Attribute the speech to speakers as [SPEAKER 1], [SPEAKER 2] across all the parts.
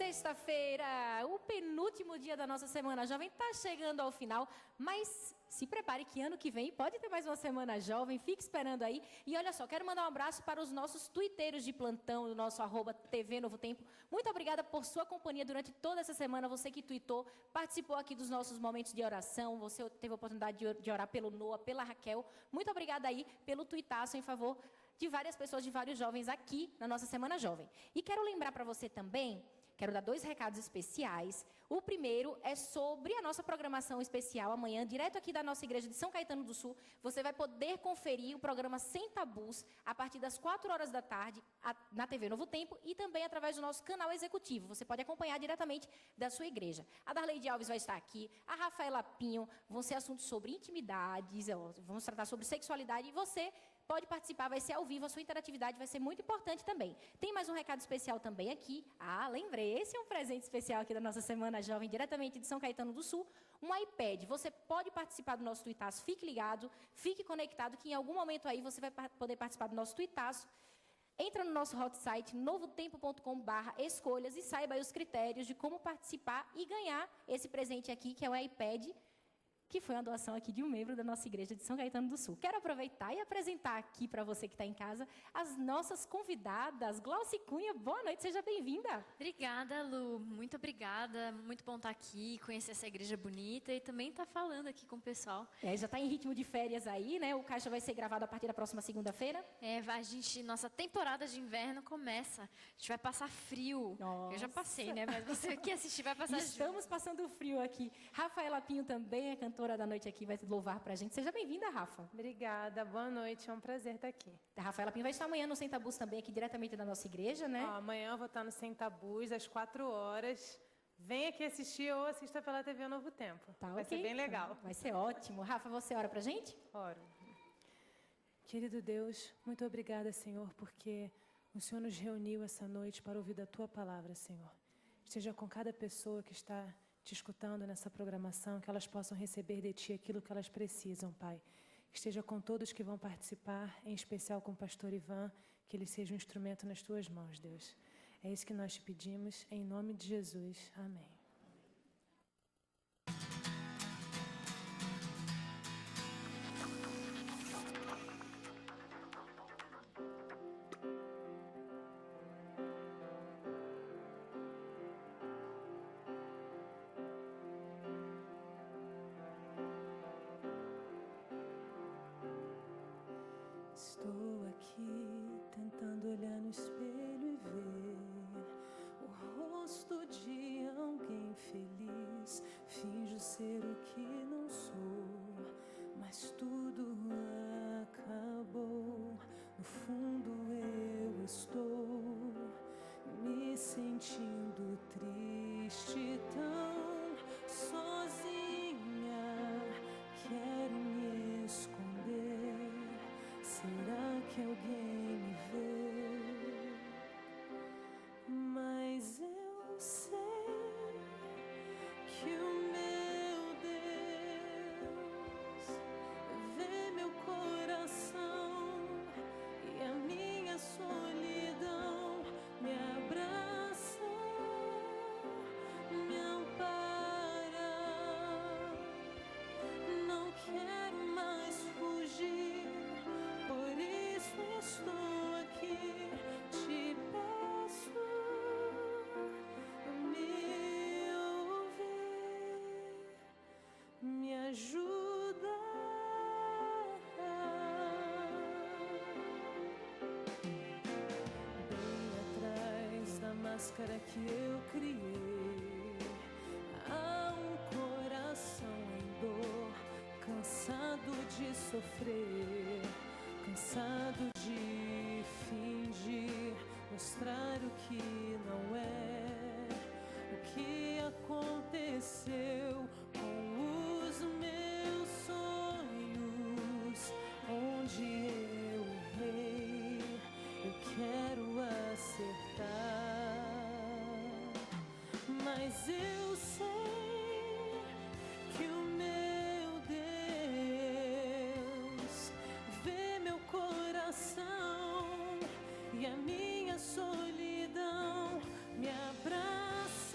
[SPEAKER 1] sexta-feira, o penúltimo dia da nossa Semana Jovem está chegando ao final, mas se prepare que ano que vem pode ter mais uma Semana Jovem, fique esperando aí. E olha só, quero mandar um abraço para os nossos tuiteiros de plantão, do nosso @TV Novo Tempo. Muito obrigada por sua companhia durante toda essa semana, você que tuitou, participou aqui dos nossos momentos de oração, você teve a oportunidade de orar pelo Noah, pela Raquel. Muito obrigada aí pelo tuitaço em favor de várias pessoas, de vários jovens aqui na nossa Semana Jovem. E quero lembrar para você também, quero dar 2 recados especiais. O primeiro é sobre a nossa programação especial amanhã, direto aqui da nossa igreja de São Caetano do Sul. Você vai poder conferir o programa Sem Tabus a partir das 4 horas da tarde na TV Novo Tempo e também através do nosso canal executivo. Você pode acompanhar diretamente da sua igreja. A Darleide Alves vai estar aqui, a Rafaela Pinho, vão ser assuntos sobre intimidades, vamos tratar sobre sexualidade e você pode participar, vai ser ao vivo, a sua interatividade vai ser muito importante também. Tem mais um recado especial também aqui. Lembrei, esse é um presente especial aqui da nossa Semana Jovem, diretamente de São Caetano do Sul, um iPad. Você pode participar do nosso tuitaço, fique ligado, fique conectado, que em algum momento aí você vai poder participar do nosso tuitaço. Entra no nosso hot site, novotempo.com/escolhas e saiba aí os critérios de como participar e ganhar esse presente aqui, que é o iPad, que foi uma doação aqui de um membro da nossa igreja de São Caetano do Sul. Quero aproveitar e apresentar aqui para você que está em casa as nossas convidadas. Glauci Cunha, boa noite, seja bem-vinda.
[SPEAKER 2] Obrigada, Lu, muito obrigada, muito bom estar aqui, conhecer essa igreja bonita e também estar falando aqui com o pessoal.
[SPEAKER 1] Já está em ritmo de férias aí, né? O Caixa vai ser gravado a partir da próxima segunda-feira.
[SPEAKER 2] Nossa temporada de inverno começa, a gente vai passar frio.
[SPEAKER 1] Nossa.
[SPEAKER 2] Eu já passei, né? Mas você que assistir vai passar frio.
[SPEAKER 1] Estamos passando frio aqui. Rafaela Pinho também é cantora da noite aqui, vai louvar pra gente. Seja bem-vinda, Rafa.
[SPEAKER 3] Obrigada, boa noite, é um prazer estar aqui.
[SPEAKER 1] A Rafaela Pinho vai estar amanhã no Sem Tabus também, aqui diretamente da nossa igreja, né?
[SPEAKER 3] Amanhã eu vou estar no Sem Tabus, às 4 horas. Vem aqui assistir ou assista pela TV Novo Tempo. Vai ser bem legal.
[SPEAKER 1] Vai ser ótimo. Rafa, você ora pra gente?
[SPEAKER 3] Oro. Querido Deus, muito obrigada, Senhor, porque o Senhor nos reuniu essa noite para ouvir da Tua palavra, Senhor. Esteja com cada pessoa que está te escutando nessa programação, que elas possam receber de Ti aquilo que elas precisam, Pai. Esteja com todos que vão participar, em especial com o pastor Ivan, que ele seja um instrumento nas Tuas mãos, Deus. É isso que nós te pedimos, em nome de Jesus. Amém.
[SPEAKER 4] Estou aqui tentando olhar no espelho e ver o rosto de alguém feliz. Finjo ser o que não sou, mas tudo acabou. No fundo eu estou me sentindo triste, tão sozinha. Quero me esconder. Será que alguém me vê? Mas eu sei que o meu Deus vê meu coração e a minha solidão me abraça, me ampara. Não quero mais fugir. Por isso estou aqui, te peço, me ouvir, me ajuda. Bem atrás da máscara que eu criei, há um coração em dor, cansado de sofrer. Cansado de fingir, mostrar o que não é. O que aconteceu com os meus sonhos? Onde eu errei, eu quero acertar. Mas eu sei que o meu Deus vê meu coração e a minha solidão me abraça.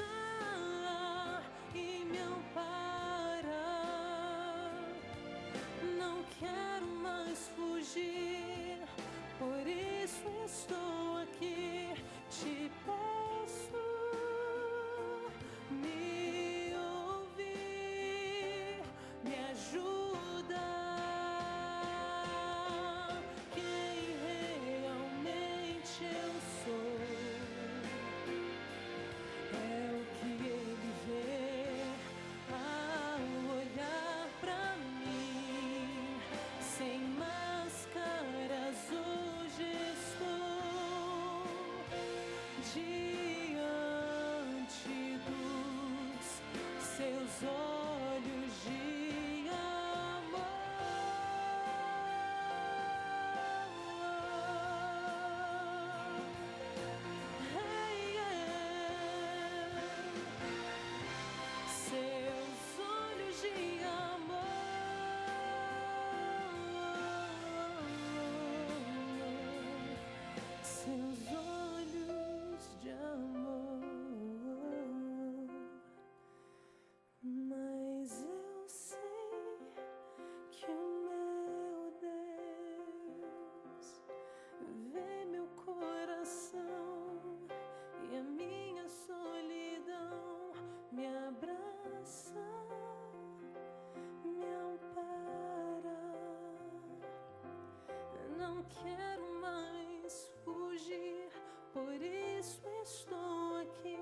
[SPEAKER 4] não quero mais fugir, por isso estou aqui,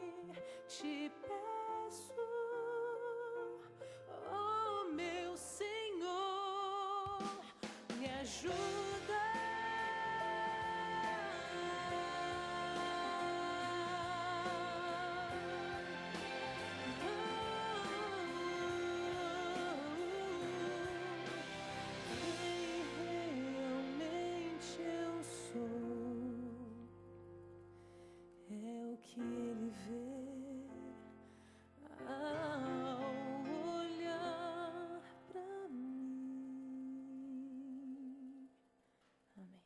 [SPEAKER 4] te peço, oh meu Senhor, me ajuda. Que ele vê ao olhar pra mim. Amém.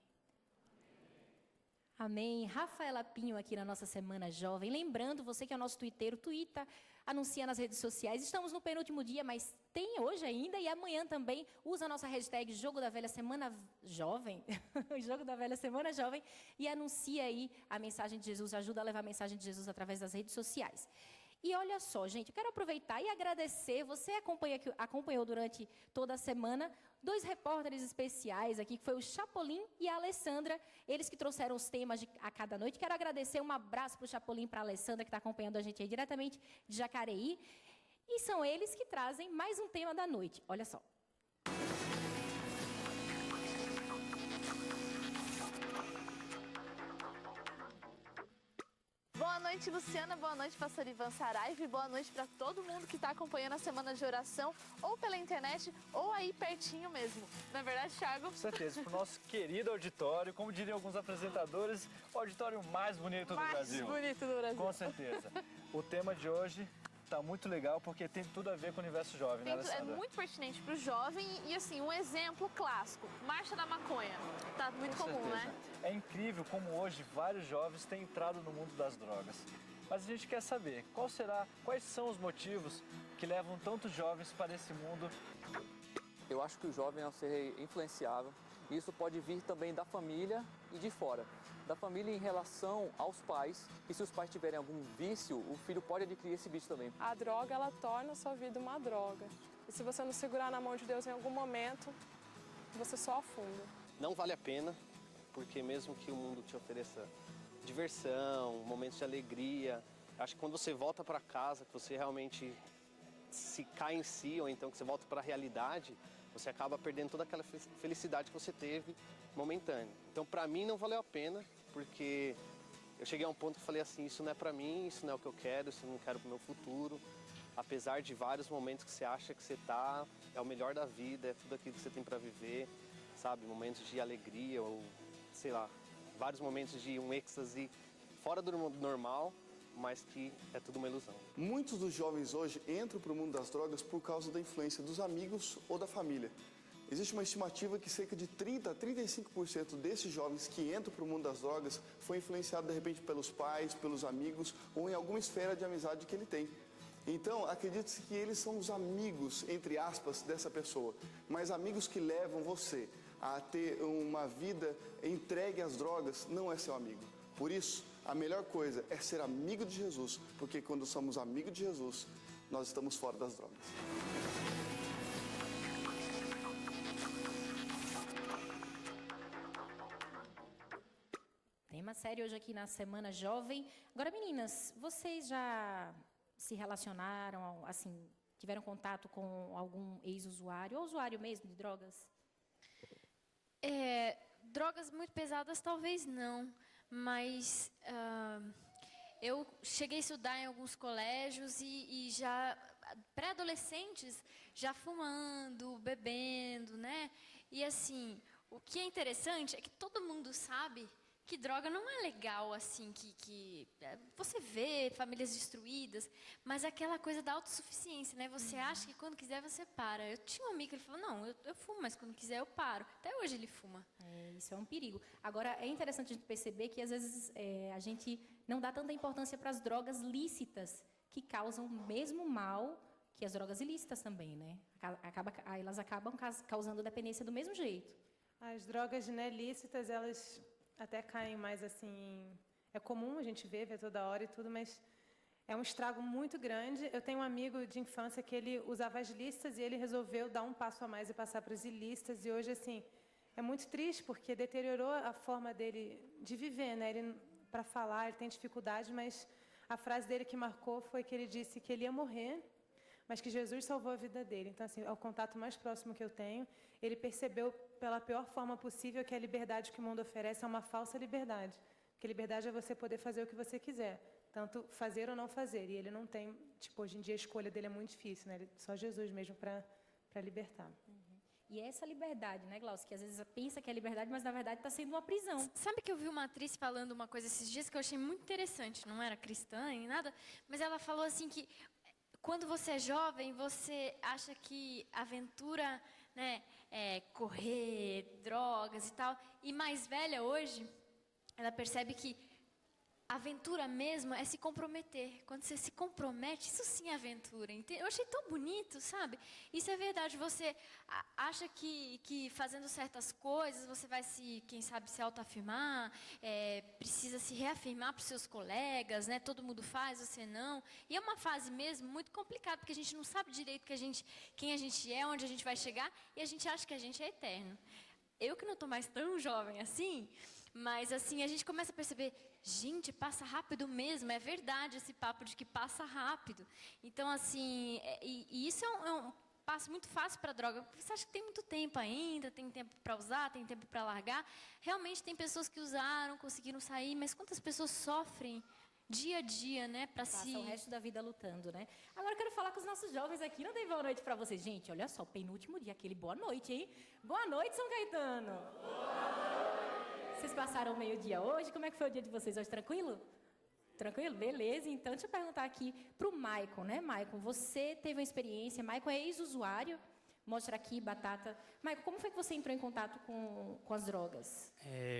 [SPEAKER 1] Amém. Rafaela Pinho aqui na nossa Semana Jovem. Lembrando, você que é o nosso twitteiro, tuita, anuncia nas redes sociais. Estamos no penúltimo dia, mas tem hoje ainda e amanhã também. Usa a nossa hashtag Jogo da Velha Semana Jovem, o Jogo da Velha Semana Jovem, e anuncia aí a mensagem de Jesus, ajuda a levar a mensagem de Jesus através das redes sociais. E olha só, gente, eu quero aproveitar e agradecer, você acompanhou durante toda a semana, 2 repórteres especiais aqui, que foi o Chapolin e a Alessandra, eles que trouxeram os temas a cada noite. Quero agradecer, um abraço para o Chapolin e para a Alessandra, que está acompanhando a gente aí diretamente de Jacareí. E são eles que trazem mais um tema da noite. Olha só.
[SPEAKER 5] Boa noite, Luciana. Boa noite, pastor Ivan Saraiva. E boa noite para todo mundo que está acompanhando a Semana de Oração, ou pela internet, ou aí pertinho mesmo. Não é verdade, Thiago?
[SPEAKER 6] Com certeza. Para o nosso querido auditório, como diriam alguns apresentadores, o auditório mais bonito do Brasil.
[SPEAKER 5] Mais bonito do Brasil.
[SPEAKER 6] Com certeza. O tema de hoje está muito legal porque tem tudo a ver com o universo jovem, né,
[SPEAKER 5] É
[SPEAKER 6] Alessandra?
[SPEAKER 5] muito pertinente para o jovem e, assim, um exemplo clássico. Marcha da Maconha. Tá muito
[SPEAKER 6] Com
[SPEAKER 5] comum,
[SPEAKER 6] certeza.
[SPEAKER 5] né?
[SPEAKER 6] É incrível como hoje vários jovens têm entrado no mundo das drogas. Mas a gente quer saber quais são os motivos que levam tantos jovens para esse mundo.
[SPEAKER 7] Eu acho que o jovem é um ser influenciável. Isso pode vir também da família e de fora. Da família em relação aos pais, e se os pais tiverem algum vício, o filho pode adquirir esse vício também.
[SPEAKER 8] A droga, ela torna a sua vida uma droga. E se você não segurar na mão de Deus em algum momento, você só afunda.
[SPEAKER 9] Não vale a pena, porque mesmo que o mundo te ofereça diversão, momentos de alegria, acho que quando você volta para casa, que você realmente se cai em si, ou então que você volta para a realidade, você acaba perdendo toda aquela felicidade que você teve momentânea. Então, para mim, não valeu a pena, porque eu cheguei a um ponto que falei assim, isso não é para mim, isso não é o que eu quero, isso eu não quero para o meu futuro. Apesar de vários momentos que você acha que você tá, é o melhor da vida, é tudo aquilo que você tem para viver, sabe? Momentos de alegria ou, sei lá, vários momentos de um êxtase fora do normal, mas que é tudo uma ilusão.
[SPEAKER 10] Muitos dos jovens hoje entram para o mundo das drogas por causa da influência dos amigos ou da família. Existe uma estimativa que cerca de 30% a 35% desses jovens que entram para o mundo das drogas foi influenciado, de repente, pelos pais, pelos amigos ou em alguma esfera de amizade que ele tem. Então, acredite-se que eles são os amigos, entre aspas, dessa pessoa, mas amigos que levam você a ter uma vida entregue às drogas não é seu amigo. Por isso, a melhor coisa é ser amigo de Jesus, porque quando somos amigos de Jesus, nós estamos fora das drogas.
[SPEAKER 1] Tema sério hoje aqui na Semana Jovem. Agora, meninas, vocês já se relacionaram, assim, tiveram contato com algum ex-usuário, ou usuário mesmo de drogas?
[SPEAKER 2] Drogas muito pesadas, talvez não, mas eu cheguei a estudar em alguns colégios e já pré-adolescentes já fumando, bebendo, né? E assim, o que é interessante é que todo mundo sabe que droga não é legal, assim, que você vê famílias destruídas, mas aquela coisa da autossuficiência, né? Você acha que quando quiser você para. Eu tinha um amigo que ele falou, não, eu fumo, mas quando quiser eu paro. Até hoje ele fuma.
[SPEAKER 1] Isso é um perigo. Agora, é interessante a gente perceber que, às vezes, a gente não dá tanta importância para as drogas lícitas, que causam o mesmo mal que as drogas ilícitas também, né? Elas acabam causando dependência do mesmo jeito.
[SPEAKER 3] As drogas, né, lícitas, elas até caem mais assim... É comum a gente ver toda hora e tudo, mas é um estrago muito grande. Eu tenho um amigo de infância que ele usava as lícitas e ele resolveu dar um passo a mais e passar para os ilícitas. E hoje, assim, é muito triste porque deteriorou a forma dele de viver, né? Ele, para falar, ele tem dificuldade, mas a frase dele que marcou foi que ele disse que ele ia morrer, mas que Jesus salvou a vida dele. Então, assim, é o contato mais próximo que eu tenho. Ele percebeu pela pior forma possível que a liberdade que o mundo oferece é uma falsa liberdade. Porque liberdade é você poder fazer o que você quiser, tanto fazer ou não fazer. E ele não tem, tipo, hoje em dia a escolha dele é muito difícil, né? Só Jesus mesmo para libertar.
[SPEAKER 1] E essa liberdade, né, Glaucio, que às vezes pensa que é liberdade, mas na verdade está sendo uma prisão.
[SPEAKER 2] Sabe que eu vi uma atriz falando uma coisa esses dias que eu achei muito interessante, não era cristã nem nada, mas ela falou assim que quando você é jovem, você acha que aventura, né, é correr, drogas e tal, e mais velha hoje, ela percebe que aventura mesmo é se comprometer. Quando você se compromete, isso sim é aventura. Eu achei tão bonito, sabe? Isso é verdade. Você acha que fazendo certas coisas, você vai quem sabe, se autoafirmar, precisa se reafirmar para os seus colegas, né? Todo mundo faz, você não. E é uma fase mesmo muito complicada, porque a gente não sabe direito quem a gente é, onde a gente vai chegar, e a gente acha que a gente é eterno. Eu que não estou mais tão jovem assim, mas assim, a gente começa a perceber, gente, passa rápido mesmo, é verdade esse papo de que passa rápido. Então, assim, e isso é um passo muito fácil para a droga, porque você acha que tem muito tempo ainda, tem tempo para usar, tem tempo para largar. Realmente tem pessoas que usaram, conseguiram sair, mas quantas pessoas sofrem dia a dia, né, para
[SPEAKER 1] Passa o resto da vida lutando, né? Agora eu quero falar com os nossos jovens aqui, não dei boa noite para vocês. Gente, olha só, penúltimo dia, aquele boa noite, hein? Boa noite, São Caetano! Vocês passaram o meio-dia hoje? Como é que foi o dia de vocês hoje? Tranquilo? Tranquilo? Beleza. Então, deixa eu perguntar aqui para o Maicon, né? Maicon, você teve uma experiência. Maicon é ex-usuário. Mostra aqui, Batata. Maicon, como foi que você entrou em contato com as drogas?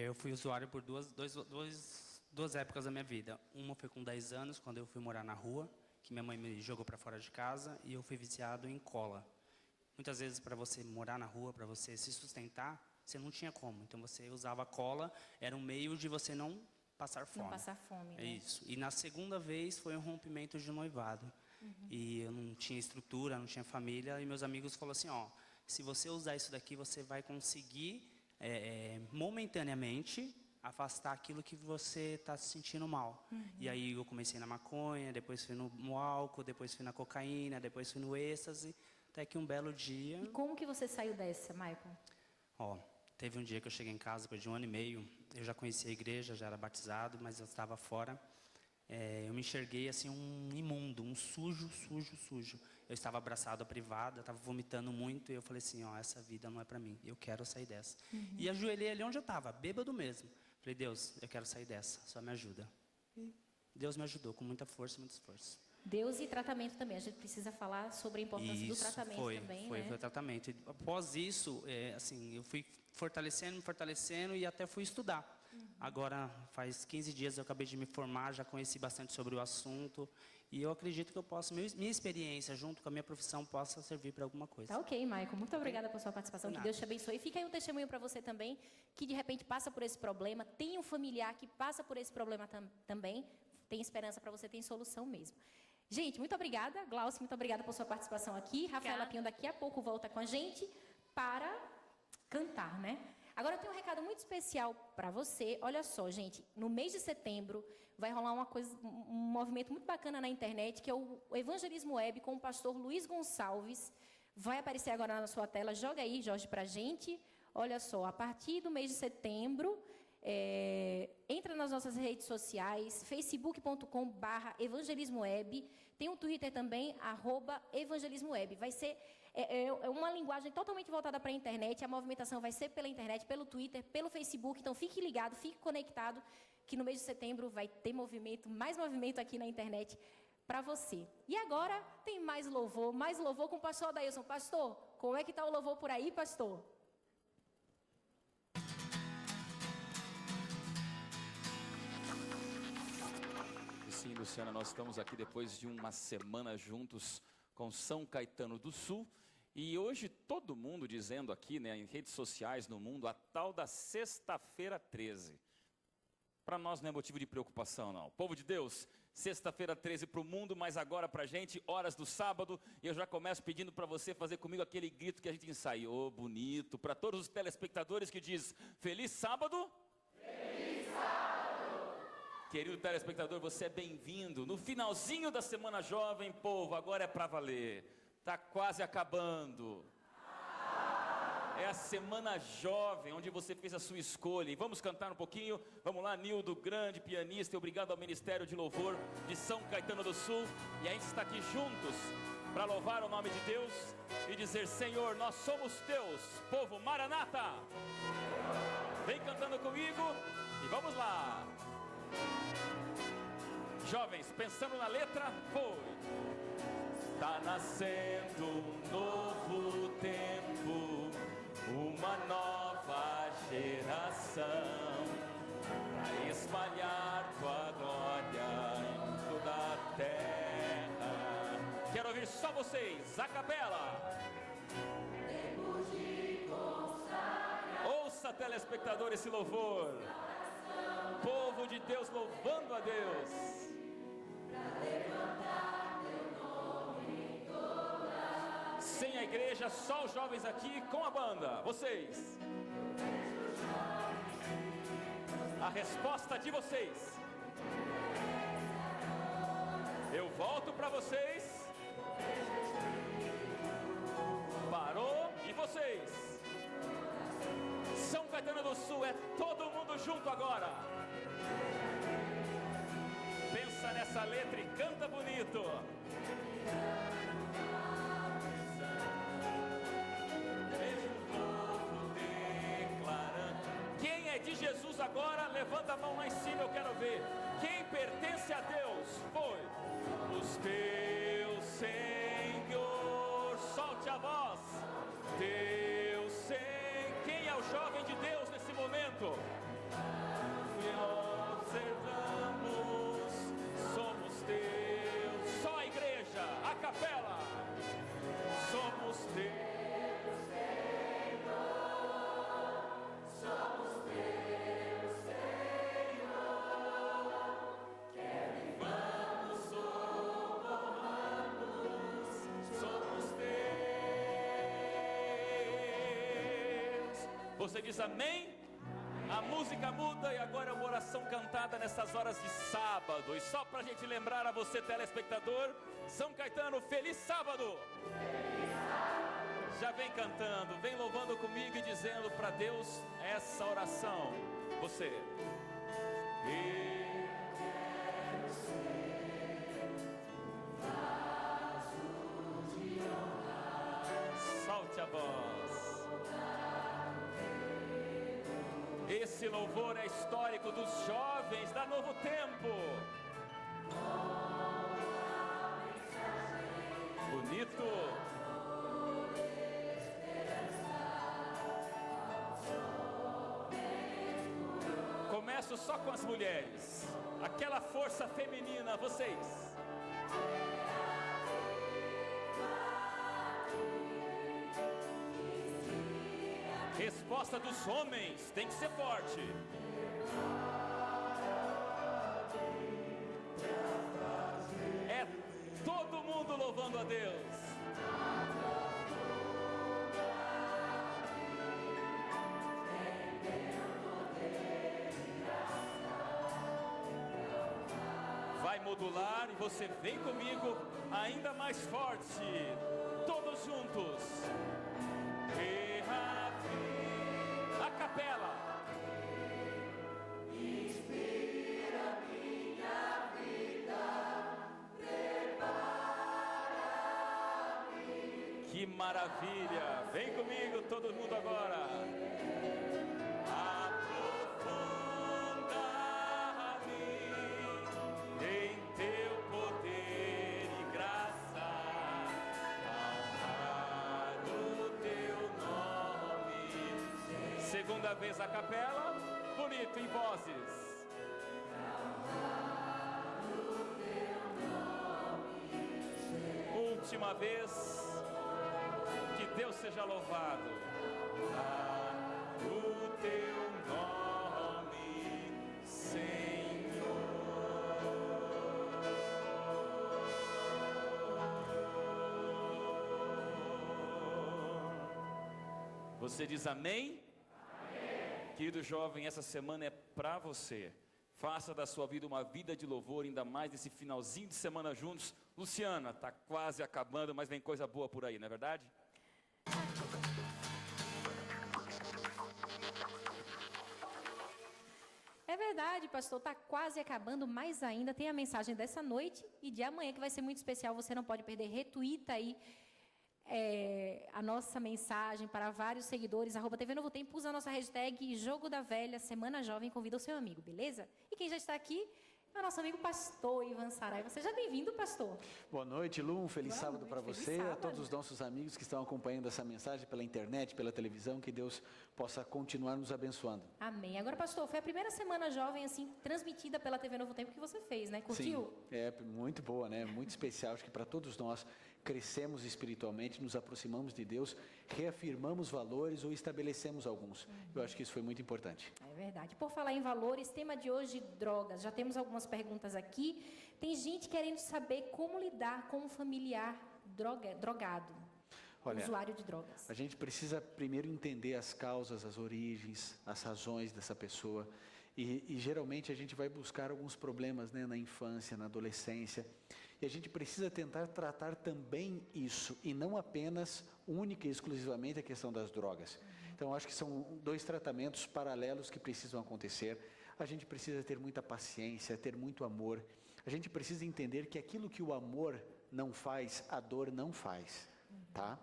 [SPEAKER 11] Eu fui usuário por duas épocas da minha vida. Uma foi com 10 anos, quando eu fui morar na rua, que minha mãe me jogou para fora de casa, e eu fui viciado em cola. Muitas vezes, para você morar na rua, para você se sustentar, você não tinha como. Então, você usava cola, era um meio de você não passar fome.
[SPEAKER 1] Não passar fome, né?
[SPEAKER 11] É isso. E na segunda vez, foi um rompimento de noivado. E eu não tinha estrutura, não tinha família, e meus amigos falaram assim, ó, se você usar isso daqui, você vai conseguir, momentaneamente, afastar aquilo que você está se sentindo mal. E aí, eu comecei na maconha, depois fui no álcool, depois fui na cocaína, depois fui no êxtase, até que um belo dia...
[SPEAKER 1] E como que você saiu dessa, Maicon?
[SPEAKER 11] Ó, teve um dia que eu cheguei em casa, depois de 1 ano e meio, eu já conhecia a igreja, já era batizado, mas eu estava fora. Eu me enxerguei assim um imundo, um sujo. Eu estava abraçado à privada, estava vomitando muito, e eu falei assim, ó, essa vida não é para mim, eu quero sair dessa. E ajoelhei ali onde eu estava, bêbado mesmo. Falei, Deus, eu quero sair dessa, só me ajuda. E Deus me ajudou com muita força, muito esforço.
[SPEAKER 1] Deus e tratamento também. A gente precisa falar sobre a importância do tratamento também,
[SPEAKER 11] foi
[SPEAKER 1] né?
[SPEAKER 11] o tratamento. E após isso, assim, eu fui me fortalecendo e até fui estudar. Agora, faz 15 dias eu acabei de me formar, já conheci bastante sobre o assunto. E eu acredito que eu posso, minha experiência junto com a minha profissão possa servir para alguma coisa.
[SPEAKER 1] Tá ok, Maicon. Muito obrigada por sua participação. Que Deus te abençoe. Fica aí um testemunho para você também, que de repente passa por esse problema, tem um familiar que passa por esse problema também. Tem esperança para você, tem solução mesmo. Gente, muito obrigada. Glaucio, muito obrigada por sua participação aqui. Rafaela Pinho daqui a pouco volta com a gente para cantar, né? Agora eu tenho um recado muito especial para você. Olha só, gente, no mês de setembro vai rolar um movimento muito bacana na internet, que é o Evangelismo Web com o pastor Luiz Gonçalves. Vai aparecer agora na sua tela. Joga aí, Jorge, para a gente. Olha só, a partir do mês de setembro, entra nas nossas redes sociais, facebook.com/evangelismoweb. Tem um Twitter também, @evangelismoweb. Vai ser uma linguagem totalmente voltada para a internet. A movimentação vai ser pela internet, pelo Twitter, pelo Facebook. Então, fique ligado, fique conectado, que no mês de setembro vai ter mais movimento aqui na internet para você. E agora, tem mais louvor com o pastor Adailson. Pastor, como é que está o louvor por aí, pastor?
[SPEAKER 12] Sim, Luciana, nós estamos aqui depois de uma semana juntos com São Caetano do Sul. E hoje todo mundo dizendo aqui, né, em redes sociais no mundo, a tal da Sexta-feira 13. para nós não é motivo de preocupação, não. Povo de Deus, sexta-feira 13 para o mundo, mas agora para a gente, horas do sábado. E eu já começo pedindo para você fazer comigo aquele grito que a gente ensaiou, bonito, para todos os telespectadores que diz: Feliz sábado! Feliz sábado! Querido telespectador, você é bem-vindo. No finalzinho da Semana Jovem, povo, agora é para valer. Está quase acabando. É a Semana Jovem, onde você fez a sua escolha. E vamos cantar um pouquinho. Vamos lá, Nildo, grande pianista. E obrigado ao Ministério de Louvor de São Caetano do Sul. E a gente está aqui juntos para louvar o nome de Deus e dizer: Senhor, nós somos teus. Povo, Maranata! Vem cantando comigo e vamos lá. Jovens, pensando na letra, foi. Tá nascendo um novo tempo, uma nova geração, pra espalhar tua glória em toda a terra. Quero ouvir só vocês, a capela. Tempo de consagrar. Ouça, telespectador, esse louvor. Povo de Deus louvando a Deus. Pra levantar teu nome em toda. Sem a igreja, só os jovens aqui com a banda. Vocês. A resposta de vocês. Eu volto para vocês. Parou. E vocês. São Caetano do Sul, é todo mundo junto agora. Pensa nessa letra e canta bonito. Vejo o povo declarando. Quem é de Jesus agora, levanta a mão lá em cima, eu quero ver. Quem pertence a Deus foi os teus, Senhor. Solte a voz. Deus, Senhor. Quem é o jovem de Deus nesse momento? E observamos, somos teus. Só a igreja, a capela. Somos teus, Senhor. Somos teus, Senhor. Quer vivamos ou morramos, somos teus. Você diz amém? A música muda e agora é uma oração cantada nessas horas de sábado. E só pra gente lembrar a você, telespectador, São Caetano, feliz sábado! Feliz sábado! Já vem cantando, vem louvando comigo e dizendo pra Deus essa oração. Você. Eu quero ser vaso de honra. Solte a voz. Esse louvor é histórico dos jovens da Novo Tempo. Bonito. Começo só com as mulheres. Aquela força feminina, vocês. Resposta dos homens tem que ser forte. É todo mundo louvando a Deus. Vai modular e você vem comigo ainda mais forte. Todos juntos. A capela. Inspira minha vida, prepara-me. Que maravilha! Vem comigo, todo mundo agora. Aprofunda-me em teu poder e graça. Honrar o teu nome. Segunda vez a capela, bonito em vozes. Última vez, que Deus seja louvado. O teu nome, Senhor. Você diz amém? Amém. Querido jovem, essa semana é para você. Faça da sua vida uma vida de louvor, ainda mais nesse finalzinho de semana juntos. Luciana, está quase acabando, mas vem coisa boa por aí, não é verdade?
[SPEAKER 1] É verdade, pastor, está quase acabando, mas ainda tem a mensagem dessa noite e de amanhã, que vai ser muito especial, você não pode perder. Retuita aí a nossa mensagem para vários seguidores, @TV Novo Tempo, usa a nossa hashtag Jogo da Velha, Semana Jovem, convida o seu amigo, beleza? E quem já está aqui é o nosso amigo pastor Ivan Saraiva. Seja bem-vindo, pastor.
[SPEAKER 13] Boa noite, Lu, um feliz sábado para você, a todos os nossos amigos que estão acompanhando essa mensagem pela internet, pela televisão, que Deus possa continuar nos abençoando.
[SPEAKER 1] Amém. Agora, pastor, foi a primeira Semana Jovem, assim, transmitida pela TV Novo Tempo que você fez, né? Curtiu?
[SPEAKER 13] Sim, é muito boa, né? Muito especial, acho que para todos nós. Crescemos espiritualmente, nos aproximamos de Deus, reafirmamos valores ou estabelecemos alguns. Eu acho que isso foi muito importante.
[SPEAKER 1] É verdade. Por falar em valores, tema de hoje, drogas. Já temos algumas perguntas aqui. Tem gente querendo saber como lidar com um familiar drogado, usuário de drogas.
[SPEAKER 13] A gente precisa primeiro entender as causas, as origens, as razões dessa pessoa. E geralmente a gente vai buscar alguns problemas, né, na infância, na adolescência. E a gente precisa tentar tratar também isso, e não apenas, única e exclusivamente, a questão das drogas. Então, acho que são dois tratamentos paralelos que precisam acontecer. A gente precisa ter muita paciência, ter muito amor. A gente precisa entender que aquilo que o amor não faz, a dor não faz, tá?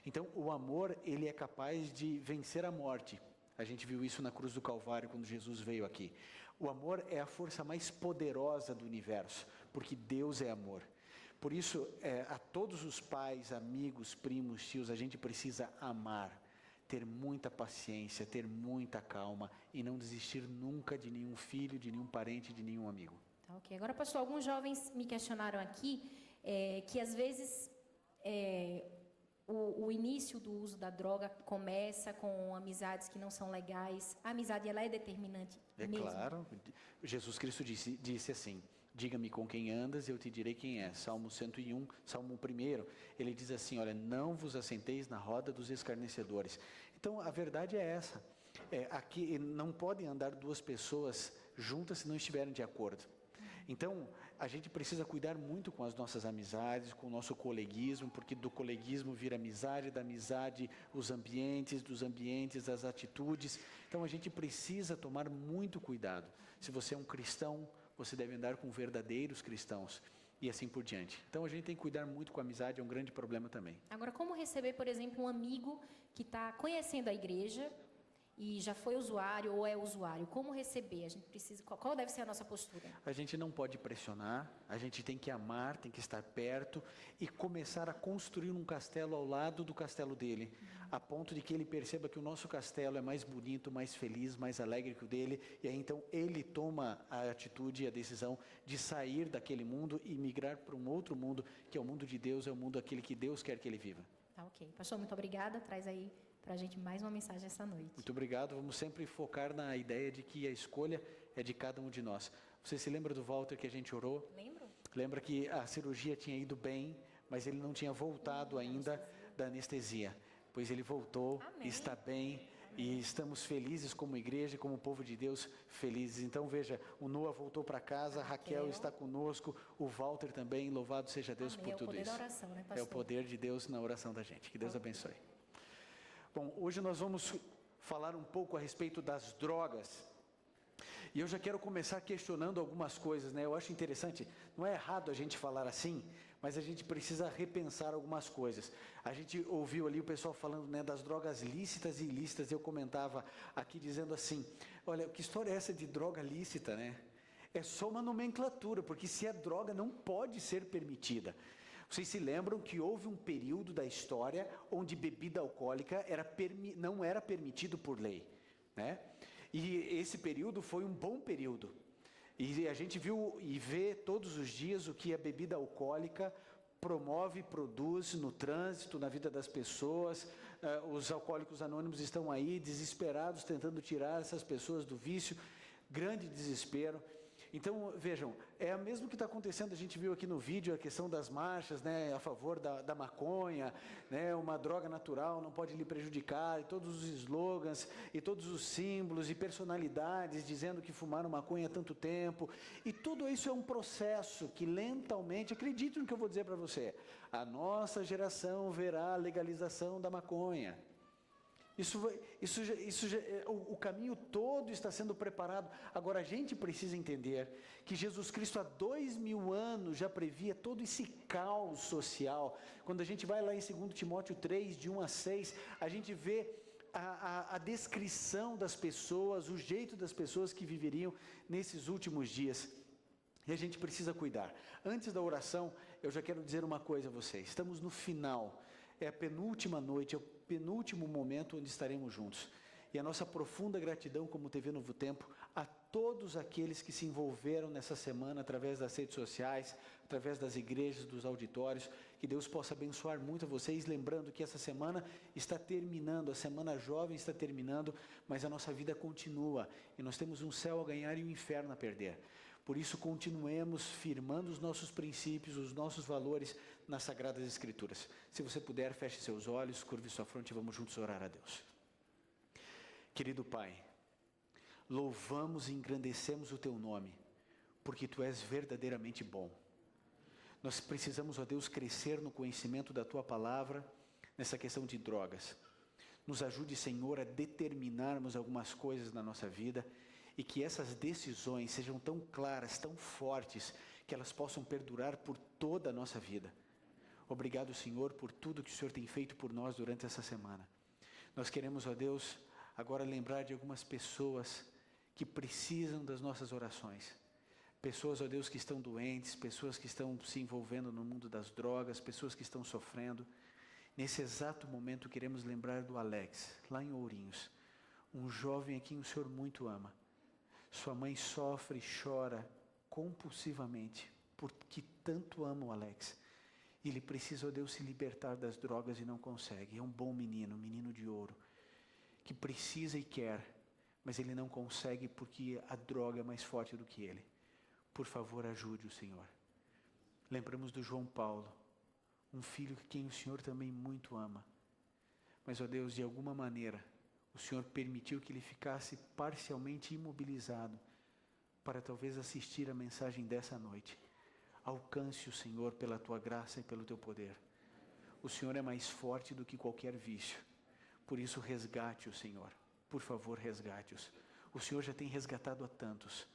[SPEAKER 13] Então, o amor, ele é capaz de vencer a morte. A gente viu isso na cruz do Calvário, quando Jesus veio aqui. O amor é a força mais poderosa do universo, porque Deus é amor. Por isso, a todos os pais, amigos, primos, tios, a gente precisa amar, ter muita paciência, ter muita calma e não desistir nunca de nenhum filho, de nenhum parente, de nenhum amigo.
[SPEAKER 1] Tá, ok. Agora, pastor, alguns jovens me questionaram aqui que às vezes o início do uso da droga começa com amizades que não são legais. A amizade, ela é determinante mesmo? É
[SPEAKER 13] claro. Jesus Cristo disse assim: diga-me com quem andas e eu te direi quem é. Salmo 101, Salmo 1, ele diz assim, olha, não vos assenteis na roda dos escarnecedores. Então, a verdade é essa. Aqui não podem andar duas pessoas juntas se não estiverem de acordo. Então, a gente precisa cuidar muito com as nossas amizades, com o nosso coleguismo, porque do coleguismo vira amizade, da amizade os ambientes, dos ambientes as atitudes. Então, a gente precisa tomar muito cuidado. Se você é um cristão, você deve andar com verdadeiros cristãos e assim por diante. Então, a gente tem que cuidar muito com a amizade, é um grande problema também.
[SPEAKER 1] Agora, como receber, por exemplo, um amigo que está conhecendo a igreja e já foi usuário ou é usuário? Como receber? A gente precisa, qual deve ser a nossa postura?
[SPEAKER 13] A gente não pode pressionar, a gente tem que amar, tem que estar perto e começar a construir um castelo ao lado do castelo dele, a ponto de que ele perceba que o nosso castelo é mais bonito, mais feliz, mais alegre que o dele, e aí então ele toma a atitude e a decisão de sair daquele mundo e migrar para um outro mundo, que é o mundo de Deus, é o mundo aquele que Deus quer que ele viva.
[SPEAKER 1] Tá, ok. Pastor, muito obrigada. Traz aí para a gente mais uma mensagem essa noite.
[SPEAKER 13] Muito obrigado. Vamos sempre focar na ideia de que a escolha é de cada um de nós. Você se lembra do Walter que a gente orou?
[SPEAKER 1] Lembro.
[SPEAKER 13] Lembra que a cirurgia tinha ido bem, mas ele não tinha voltado ainda da anestesia. Pois ele voltou, Amém. Está bem. E estamos felizes como igreja, como povo de Deus, felizes. Então veja, o Noah voltou para casa, a Raquel está conosco, o Walter também, louvado seja Deus por tudo isso.
[SPEAKER 1] É o poder da oração, né, pastor?
[SPEAKER 13] É o poder de Deus na oração da gente. Que Deus abençoe. Bom, hoje nós vamos falar um pouco a respeito das drogas. E eu já quero começar questionando algumas coisas, né? Eu acho interessante, não é errado a gente falar assim, mas a gente precisa repensar algumas coisas. A gente ouviu ali o pessoal falando, né, das drogas lícitas e ilícitas. Eu comentava aqui dizendo assim, olha, que história é essa de droga lícita, né? É só uma nomenclatura, porque se é droga não pode ser permitida. Vocês se lembram que houve um período da história onde bebida alcoólica não era permitido por lei, né? E esse período foi um bom período. E a gente viu e vê todos os dias o que a bebida alcoólica promove, produz no trânsito, na vida das pessoas. Os alcoólicos anônimos estão aí desesperados, tentando tirar essas pessoas do vício. Grande desespero. Então, vejam, é o mesmo que está acontecendo, a gente viu aqui no vídeo a questão das marchas, né, a favor da maconha, né, uma droga natural não pode lhe prejudicar, e todos os slogans, e todos os símbolos e personalidades dizendo que fumaram maconha há tanto tempo, e tudo isso é um processo que lentamente, acredite no que eu vou dizer para você, a nossa geração verá a legalização da maconha. O caminho todo está sendo preparado. Agora, a gente precisa entender que Jesus Cristo há 2000 anos já previa todo esse caos social. Quando a gente vai lá em 2 Timóteo 3, de 1 a 6, a gente vê a descrição das pessoas, o jeito das pessoas que viveriam nesses últimos dias. E a gente precisa cuidar. Antes da oração, eu já quero dizer uma coisa a vocês. Estamos no final. É a penúltima noite, é o penúltimo momento onde estaremos juntos. E a nossa profunda gratidão como TV Novo Tempo a todos aqueles que se envolveram nessa semana através das redes sociais, através das igrejas, dos auditórios. Que Deus possa abençoar muito a vocês, lembrando que essa semana está terminando, a Semana Jovem está terminando, mas a nossa vida continua. E nós temos um céu a ganhar e um inferno a perder. Por isso, continuemos firmando os nossos princípios, os nossos valores nas Sagradas Escrituras. Se você puder, feche seus olhos, curve sua fronte e vamos juntos orar a Deus. Querido Pai, louvamos e engrandecemos o Teu nome, porque Tu és verdadeiramente bom. Nós precisamos, ó Deus, crescer no conhecimento da Tua Palavra, nessa questão de drogas. Nos ajude, Senhor, a determinarmos algumas coisas na nossa vida, e que essas decisões sejam tão claras, tão fortes, que elas possam perdurar por toda a nossa vida. Obrigado, Senhor, por tudo que o Senhor tem feito por nós durante essa semana. Nós queremos, ó Deus, agora lembrar de algumas pessoas que precisam das nossas orações. Pessoas, ó Deus, que estão doentes, pessoas que estão se envolvendo no mundo das drogas, pessoas que estão sofrendo. Nesse exato momento, queremos lembrar do Alex, lá em Ourinhos, um jovem a quem o Senhor muito ama. Sua mãe sofre e chora compulsivamente, porque tanto ama o Alex. E ele precisa, ó Deus, se libertar das drogas e não consegue. É um bom menino, um menino de ouro, que precisa e quer, mas ele não consegue porque a droga é mais forte do que ele. Por favor, ajude o Senhor. Lembramos do João Paulo, um filho que quem o Senhor também muito ama. Mas, ó Deus, de alguma maneira, o Senhor permitiu que ele ficasse parcialmente imobilizado para talvez assistir a mensagem dessa noite. Alcance o Senhor pela Tua graça e pelo Teu poder. O Senhor é mais forte do que qualquer vício. Por isso, resgate o Senhor. Por favor, resgate-os. O Senhor já tem resgatado a tantos,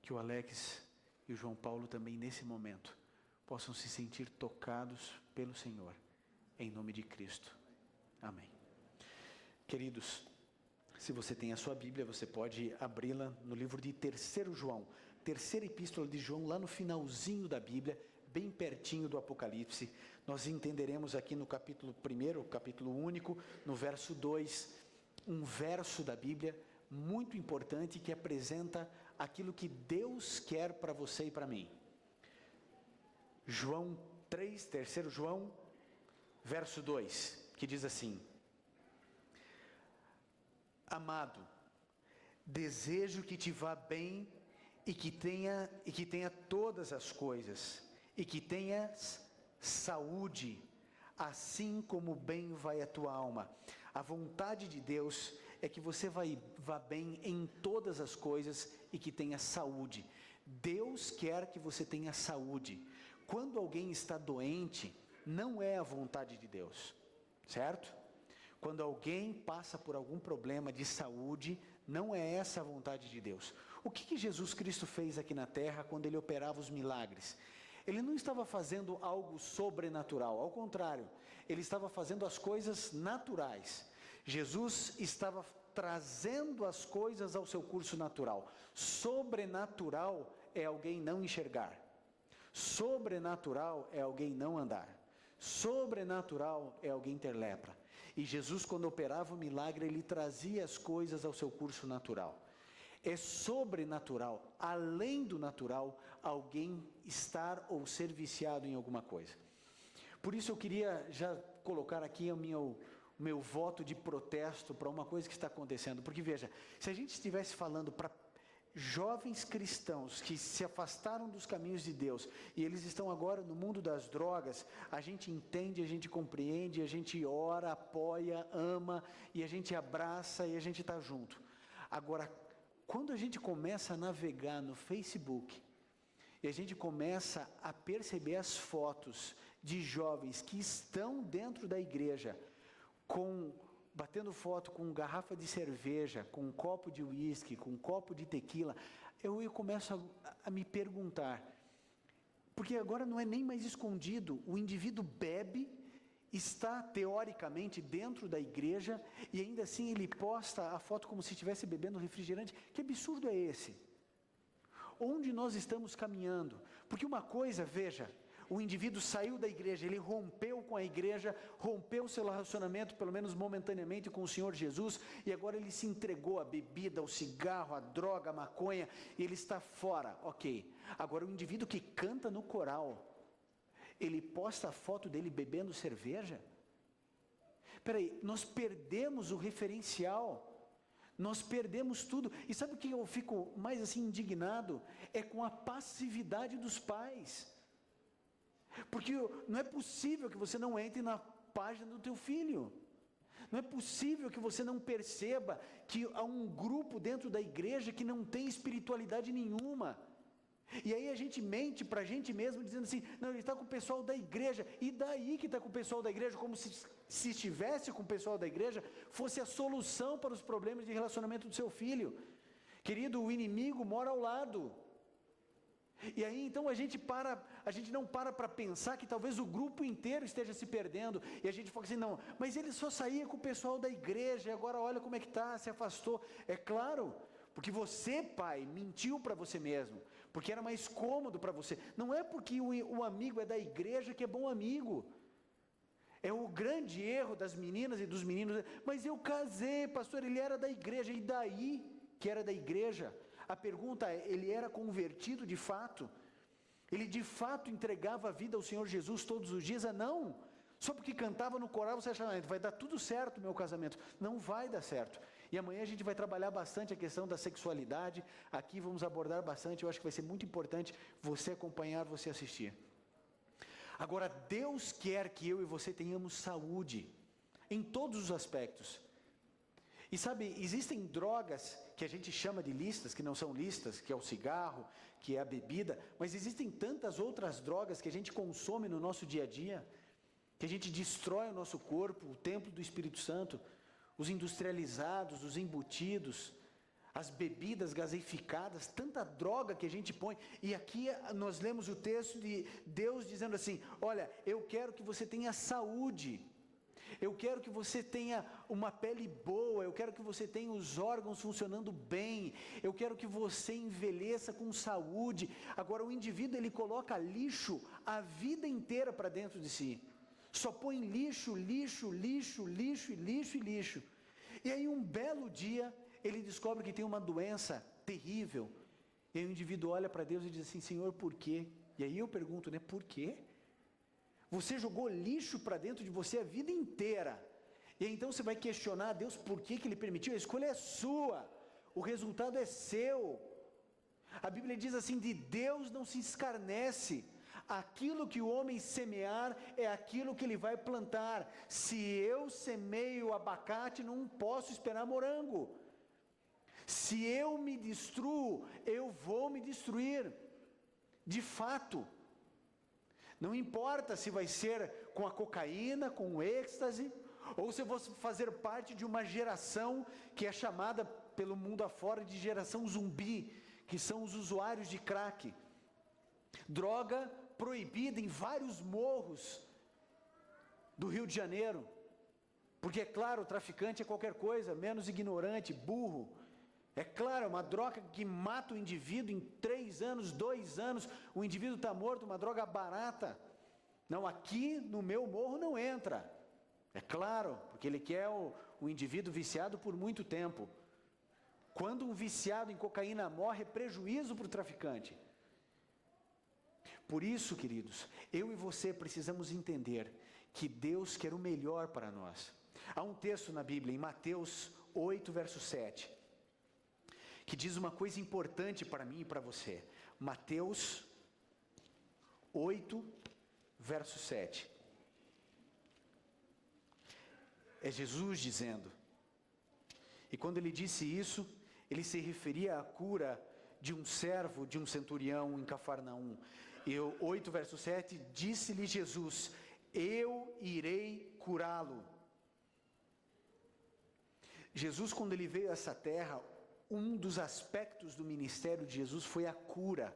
[SPEAKER 13] que o Alex e o João Paulo também nesse momento possam se sentir tocados pelo Senhor. Em nome de Cristo. Amém. Queridos, se você tem a sua Bíblia, você pode abri-la no livro de 3 João, terceira epístola de João, lá no finalzinho da Bíblia, bem pertinho do Apocalipse. Nós entenderemos aqui no capítulo 1, capítulo único, no verso 2, um verso da Bíblia muito importante que apresenta aquilo que Deus quer para você e para mim. João 3, 3 João, verso 2, que diz assim: Amado, desejo que te vá bem e que tenha todas as coisas, e que tenhas saúde, assim como bem vai a tua alma. A vontade de Deus é que você vá bem em todas as coisas e que tenha saúde. Deus quer que você tenha saúde. Quando alguém está doente, não é a vontade de Deus, certo? Quando alguém passa por algum problema de saúde, não é essa a vontade de Deus. O que Jesus Cristo fez aqui na terra quando Ele operava os milagres? Ele não estava fazendo algo sobrenatural, ao contrário, Ele estava fazendo as coisas naturais. Jesus estava trazendo as coisas ao seu curso natural. Sobrenatural é alguém não enxergar. Sobrenatural é alguém não andar. Sobrenatural é alguém ter lepra. E Jesus, quando operava o milagre, Ele trazia as coisas ao seu curso natural. É sobrenatural, além do natural, alguém estar ou ser viciado em alguma coisa. Por isso eu queria já colocar aqui o meu voto de protesto para uma coisa que está acontecendo. Porque veja, se a gente estivesse falando para jovens cristãos que se afastaram dos caminhos de Deus e eles estão agora no mundo das drogas, a gente entende, a gente compreende, a gente ora, apoia, ama e a gente abraça e a gente está junto. Agora, quando a gente começa a navegar no Facebook e a gente começa a perceber as fotos de jovens que estão dentro da igreja batendo foto com garrafa de cerveja, com um copo de uísque, com um copo de tequila, eu começo a me perguntar, porque agora não é nem mais escondido, o indivíduo bebe, está teoricamente dentro da igreja e ainda assim ele posta a foto como se estivesse bebendo refrigerante. Que absurdo é esse? Onde nós estamos caminhando? Porque uma coisa, veja, o indivíduo saiu da igreja, ele rompeu com a igreja, rompeu seu relacionamento, pelo menos momentaneamente, com o Senhor Jesus, e agora ele se entregou à bebida, ao cigarro, à droga, à maconha, e ele está fora, ok. Agora o indivíduo que canta no coral, ele posta a foto dele bebendo cerveja? Peraí, nós perdemos o referencial, nós perdemos tudo, e sabe o que eu fico mais assim indignado? É com a passividade dos pais. Porque não é possível que você não entre na página do teu filho. Não é possível que você não perceba que há um grupo dentro da igreja que não tem espiritualidade nenhuma. E aí a gente mente para a gente mesmo dizendo assim, não, ele está com o pessoal da igreja. E daí que está com o pessoal da igreja, como se estivesse com o pessoal da igreja, fosse a solução para os problemas de relacionamento do seu filho. Querido, o inimigo mora ao lado. E aí então a gente não para pensar que talvez o grupo inteiro esteja se perdendo, e a gente fala assim, não, mas ele só saía com o pessoal da igreja, e agora olha como é que está, se afastou. É claro, porque você, pai, mentiu para você mesmo, porque era mais cômodo para você. Não é porque o amigo é da igreja que é bom amigo. É o grande erro das meninas e dos meninos, mas eu casei, pastor, ele era da igreja, e daí que era da igreja? A pergunta é, ele era convertido de fato? Ele de fato entregava a vida ao Senhor Jesus todos os dias? Não. Só porque cantava no coral você acha, vai dar tudo certo meu casamento. Não vai dar certo. E amanhã a gente vai trabalhar bastante a questão da sexualidade. Aqui vamos abordar bastante, eu acho que vai ser muito importante você acompanhar, você assistir. Agora, Deus quer que eu e você tenhamos saúde, em todos os aspectos. E sabe, existem drogas que a gente chama de listas, que não são listas, que é o cigarro, que é a bebida, mas existem tantas outras drogas que a gente consome no nosso dia a dia, que a gente destrói o nosso corpo, o templo do Espírito Santo, os industrializados, os embutidos, as bebidas gaseificadas, tanta droga que a gente põe. E aqui nós lemos o texto de Deus dizendo assim, olha, eu quero que você tenha saúde. Eu quero que você tenha uma pele boa, eu quero que você tenha os órgãos funcionando bem, eu quero que você envelheça com saúde. Agora o indivíduo ele coloca lixo a vida inteira para dentro de si. Só põe lixo, lixo, lixo, lixo, lixo e lixo. E aí um belo dia ele descobre que tem uma doença terrível. E aí o indivíduo olha para Deus e diz assim, Senhor, por quê? E aí eu pergunto, né, por quê? Você jogou lixo para dentro de você a vida inteira. E aí, então você vai questionar a Deus por que Ele permitiu. A escolha é sua. O resultado é seu. A Bíblia diz assim, de Deus não se escarnece. Aquilo que o homem semear é aquilo que ele vai plantar. Se eu semeio abacate, não posso esperar morango. Se eu me destruo, eu vou me destruir. De fato. Não importa se vai ser com a cocaína, com o êxtase, ou se eu vou fazer parte de uma geração que é chamada pelo mundo afora de geração zumbi, que são os usuários de crack. Droga proibida em vários morros do Rio de Janeiro. Porque é claro, o traficante é qualquer coisa, menos ignorante, burro. É claro, é uma droga que mata o indivíduo em 3 anos, 2 anos, o indivíduo está morto, uma droga barata. Não, aqui no meu morro não entra. É claro, porque ele quer o indivíduo viciado por muito tempo. Quando um viciado em cocaína morre, é prejuízo para o traficante. Por isso, queridos, eu e você precisamos entender que Deus quer o melhor para nós. Há um texto na Bíblia, em Mateus 8, verso 7, que diz uma coisa importante para mim e para você. Mateus 8, verso 7. É Jesus dizendo. E quando ele disse isso, ele se referia à cura de um servo, de um centurião em Cafarnaum. E 8, verso 7, disse-lhe Jesus: eu irei curá-lo. Jesus, quando ele veio a essa terra, um dos aspectos do ministério de Jesus foi a cura.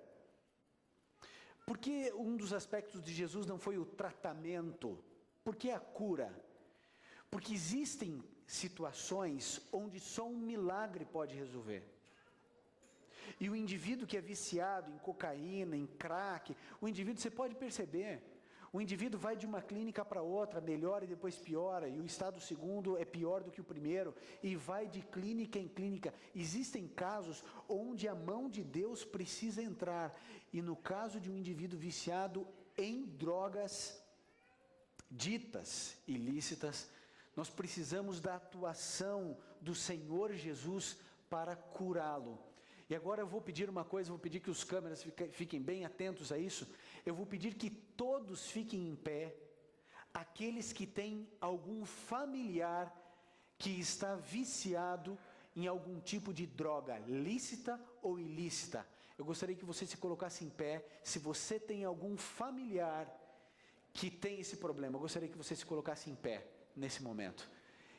[SPEAKER 13] Por que um dos aspectos de Jesus não foi o tratamento? Por que a cura? Porque existem situações onde só um milagre pode resolver. E o indivíduo que é viciado em cocaína, em crack, o indivíduo, você pode perceber, o indivíduo vai de uma clínica para outra, melhora e depois piora, e o estado segundo é pior do que o primeiro, e vai de clínica em clínica. Existem casos onde a mão de Deus precisa entrar, e no caso de um indivíduo viciado em drogas ditas ilícitas, nós precisamos da atuação do Senhor Jesus para curá-lo. E agora eu vou pedir uma coisa, vou pedir que os câmeras fiquem bem atentos a isso. Eu vou pedir que todos fiquem em pé, aqueles que têm algum familiar que está viciado em algum tipo de droga, lícita ou ilícita. Eu gostaria que você se colocasse em pé, se você tem algum familiar que tem esse problema, eu gostaria que você se colocasse em pé nesse momento.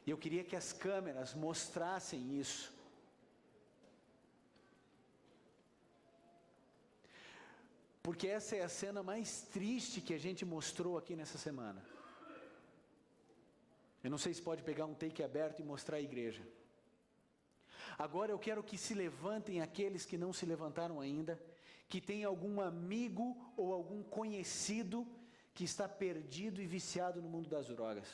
[SPEAKER 13] E eu queria que as câmeras mostrassem isso. Porque essa é a cena mais triste que a gente mostrou aqui nessa semana. Eu não sei se pode pegar um take aberto e mostrar a igreja. Agora eu quero que se levantem aqueles que não se levantaram ainda, que tem algum amigo ou algum conhecido que está perdido e viciado no mundo das drogas.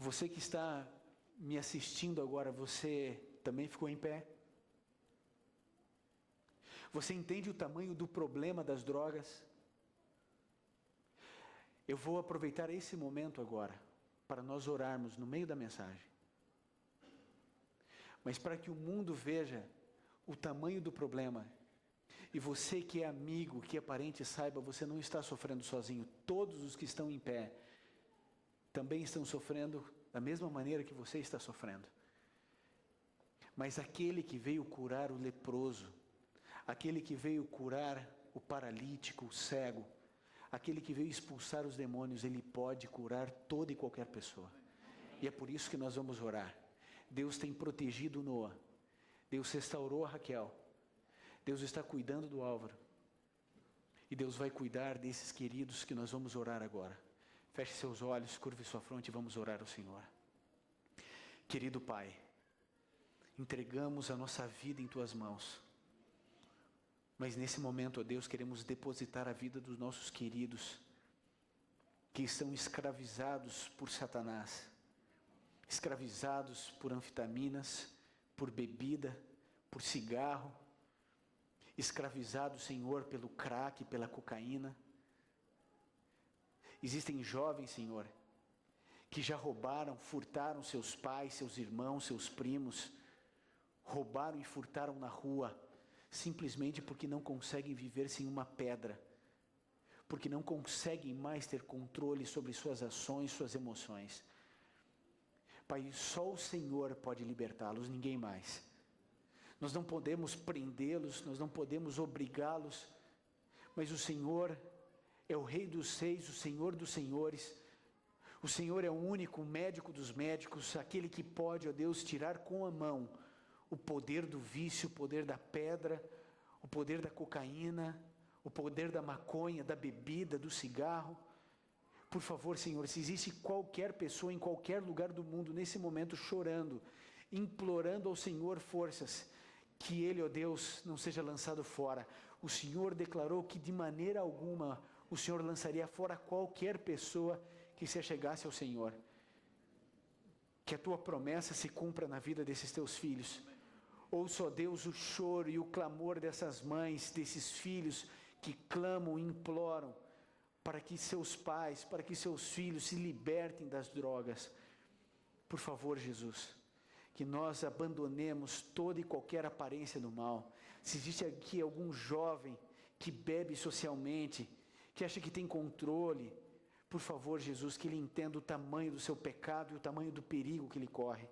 [SPEAKER 13] Você que está me assistindo agora, você também ficou em pé? Você entende o tamanho do problema das drogas? Eu vou aproveitar esse momento agora para nós orarmos no meio da mensagem. Mas para que o mundo veja o tamanho do problema, e você que é amigo, que é parente, saiba, você não está sofrendo sozinho. Todos os que estão em pé também estão sofrendo da mesma maneira que você está sofrendo. Mas aquele que veio curar o leproso, aquele que veio curar o paralítico, o cego, aquele que veio expulsar os demônios, ele pode curar toda e qualquer pessoa. E é por isso que nós vamos orar. Deus tem protegido Noah. Deus restaurou a Raquel. Deus está cuidando do Álvaro. E Deus vai cuidar desses queridos que nós vamos orar agora. Feche seus olhos, curve sua fronte e vamos orar ao Senhor. Querido Pai, entregamos a nossa vida em Tuas mãos. Mas nesse momento, ó Deus, queremos depositar a vida dos nossos queridos que estão escravizados por Satanás, escravizados por anfetaminas, por bebida, por cigarro, escravizados, Senhor, pelo crack, pela cocaína. Existem jovens, Senhor, que já roubaram, furtaram seus pais, seus irmãos, seus primos, roubaram e furtaram na rua, simplesmente porque não conseguem viver sem uma pedra, porque não conseguem mais ter controle sobre suas ações, suas emoções. Pai, só o Senhor pode libertá-los, ninguém mais. Nós não podemos prendê-los, nós não podemos obrigá-los, mas o Senhor é o Rei dos Reis, o Senhor dos Senhores. O Senhor é o único médico dos médicos, aquele que pode, ó Deus, tirar com a mão o poder do vício, o poder da pedra, o poder da cocaína, o poder da maconha, da bebida, do cigarro. Por favor, Senhor, se existe qualquer pessoa em qualquer lugar do mundo nesse momento chorando, implorando ao Senhor forças, que Ele, ó Deus, não seja lançado fora. O Senhor declarou que de maneira alguma o Senhor lançaria fora qualquer pessoa que se achegasse ao Senhor. Que a Tua promessa se cumpra na vida desses Teus filhos. Ouça, ó Deus, o choro e o clamor dessas mães, desses filhos que clamam e imploram para que seus pais, para que seus filhos se libertem das drogas. Por favor, Jesus, que nós abandonemos toda e qualquer aparência do mal. Se existe aqui algum jovem que bebe socialmente, que acha que tem controle, por favor, Jesus, que ele entenda o tamanho do seu pecado e o tamanho do perigo que ele corre.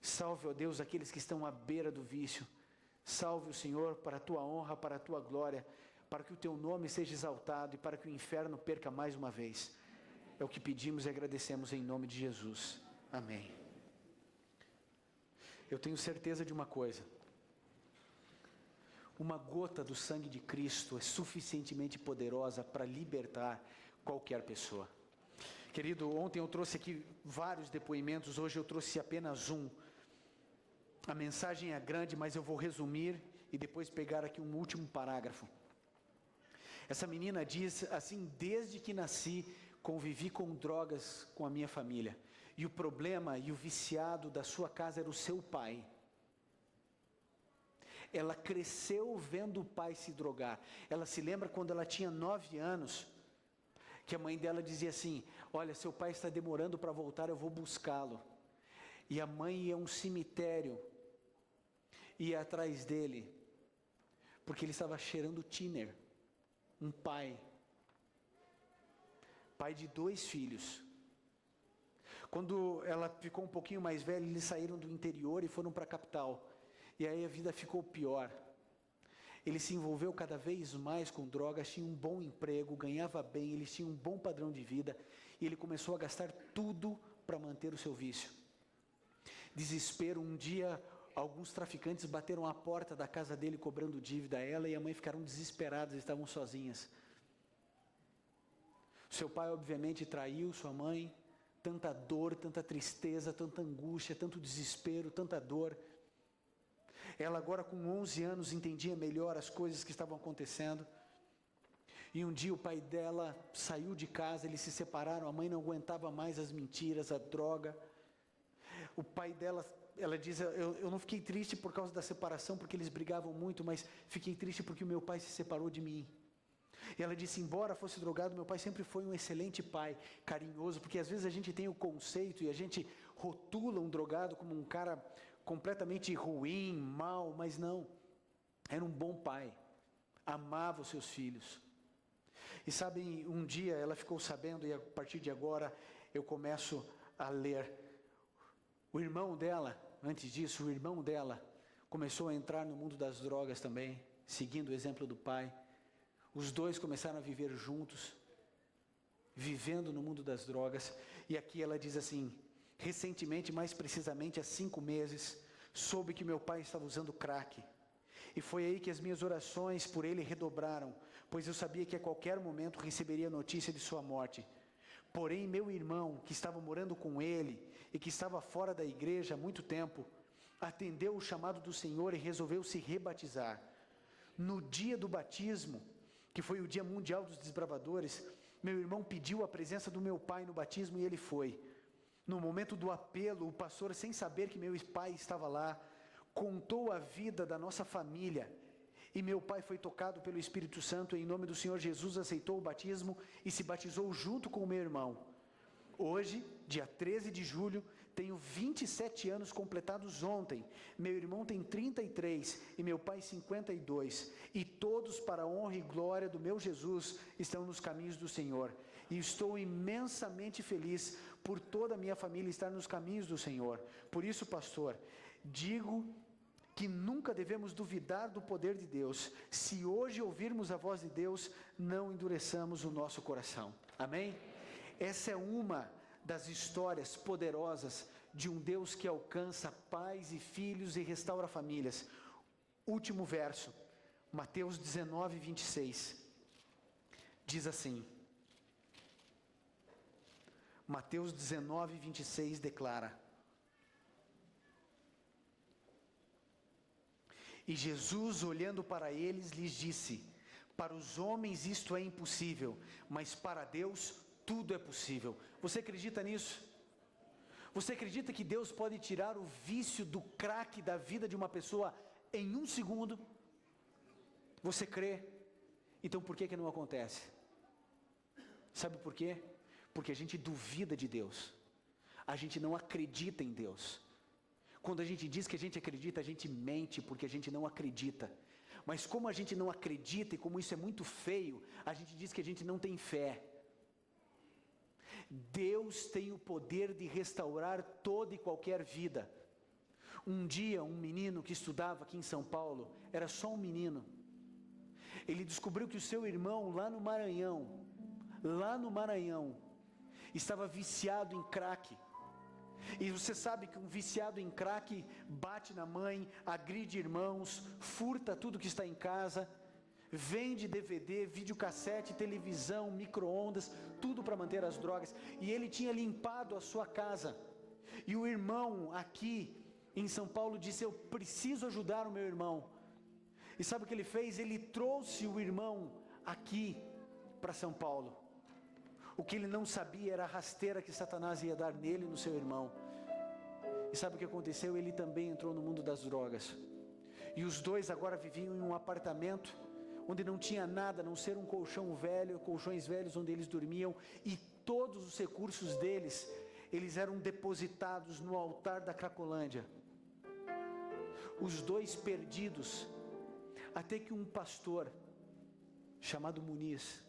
[SPEAKER 13] Salve, ó Deus, aqueles que estão à beira do vício. Salve o Senhor para a tua honra, para a tua glória, para que o teu nome seja exaltado e para que o inferno perca mais uma vez. É o que pedimos e agradecemos em nome de Jesus. Amém. Eu tenho certeza de uma coisa. Uma gota do sangue de Cristo é suficientemente poderosa para libertar qualquer pessoa. Querido, ontem eu trouxe aqui vários depoimentos, hoje eu trouxe apenas um. A mensagem é grande, mas eu vou resumir e depois pegar aqui um último parágrafo. Essa menina diz assim: desde que nasci, convivi com drogas com a minha família. E o problema e o viciado da sua casa era o seu pai. Ela cresceu vendo o pai se drogar. Ela se lembra quando ela tinha 9 anos, que a mãe dela dizia assim: olha, seu pai está demorando para voltar, eu vou buscá-lo. E a mãe ia a um cemitério, ia atrás dele, porque ele estava cheirando thinner. Um pai de 2 filhos. Quando ela ficou um pouquinho mais velha, eles saíram do interior e foram para a capital. E aí a vida ficou pior. Ele se envolveu cada vez mais com drogas, tinha um bom emprego, ganhava bem, eles tinham um bom padrão de vida. E ele começou a gastar tudo para manter o seu vício. Desespero, um dia alguns traficantes bateram à porta da casa dele cobrando dívida. Ela e a mãe ficaram desesperadas, estavam sozinhas. Seu pai obviamente traiu sua mãe. Tanta dor, tanta tristeza, tanta angústia, tanto desespero, tanta dor. Ela agora com 11 anos entendia melhor as coisas que estavam acontecendo. E um dia o pai dela saiu de casa, eles se separaram, a mãe não aguentava mais as mentiras, a droga. O pai dela, ela diz, eu não fiquei triste por causa da separação, porque eles brigavam muito, mas fiquei triste porque o meu pai se separou de mim. E ela disse, embora fosse drogado, meu pai sempre foi um excelente pai, carinhoso, porque às vezes a gente tem o conceito e a gente rotula um drogado como um cara completamente ruim, mau, mas não, era um bom pai, amava os seus filhos. E sabem, um dia ela ficou sabendo, e a partir de agora eu começo a ler. O irmão dela, antes disso, o irmão dela começou a entrar no mundo das drogas também, seguindo o exemplo do pai. Os dois começaram a viver juntos, vivendo no mundo das drogas. E aqui ela diz assim, recentemente, mais precisamente há 5 meses, soube que meu pai estava usando crack. E foi aí que as minhas orações por ele redobraram, pois eu sabia que a qualquer momento receberia notícia de sua morte. Porém, meu irmão, que estava morando com ele e que estava fora da igreja há muito tempo, atendeu o chamado do Senhor e resolveu se rebatizar. No dia do batismo, que foi o Dia Mundial dos Desbravadores, meu irmão pediu a presença do meu pai no batismo e ele foi. No momento do apelo, o pastor, sem saber que meu pai estava lá, contou a vida da nossa família. E meu pai foi tocado pelo Espírito Santo, e em nome do Senhor Jesus aceitou o batismo e se batizou junto com o meu irmão. Hoje, dia 13 de julho, tenho 27 anos completados ontem. Meu irmão tem 33 e meu pai 52. E todos, para a honra e glória do meu Jesus, estão nos caminhos do Senhor. E estou imensamente feliz por toda a minha família estar nos caminhos do Senhor. Por isso, pastor, digo que nunca devemos duvidar do poder de Deus. Se hoje ouvirmos a voz de Deus, não endureçamos o nosso coração. Amém? Essa é uma das histórias poderosas de um Deus que alcança pais e filhos e restaura famílias. Último verso, Mateus 19, 26. Diz assim, Mateus 19, 26 declara: E Jesus, olhando para eles, lhes disse: para os homens isto é impossível, mas para Deus tudo é possível. Você acredita nisso? Você acredita que Deus pode tirar o vício do crack da vida de uma pessoa em 1 segundo? Você crê? Então por que não acontece? Sabe por quê? Porque a gente duvida de Deus. A gente não acredita em Deus. Quando a gente diz que a gente acredita, a gente mente porque a gente não acredita. Mas como a gente não acredita e como isso é muito feio, a gente diz que a gente não tem fé. Deus tem o poder de restaurar toda e qualquer vida. Um dia, um menino que estudava aqui em São Paulo, era só um menino. Ele descobriu que o seu irmão lá no Maranhão, estava viciado em crack. E você sabe que um viciado em crack bate na mãe, agride irmãos, furta tudo que está em casa, vende DVD, videocassete, televisão, micro-ondas, tudo para manter as drogas. E ele tinha limpado a sua casa. E o irmão aqui em São Paulo disse: eu preciso ajudar o meu irmão. E sabe o que ele fez? Ele trouxe o irmão aqui para São Paulo. O que ele não sabia era a rasteira que Satanás ia dar nele e no seu irmão. E sabe o que aconteceu? Ele também entrou no mundo das drogas. E os dois agora viviam em um apartamento onde não tinha nada, a não ser um colchões velhos onde eles dormiam, e todos os recursos deles, eles eram depositados no altar da Cracolândia. Os dois perdidos, até que um pastor chamado Muniz,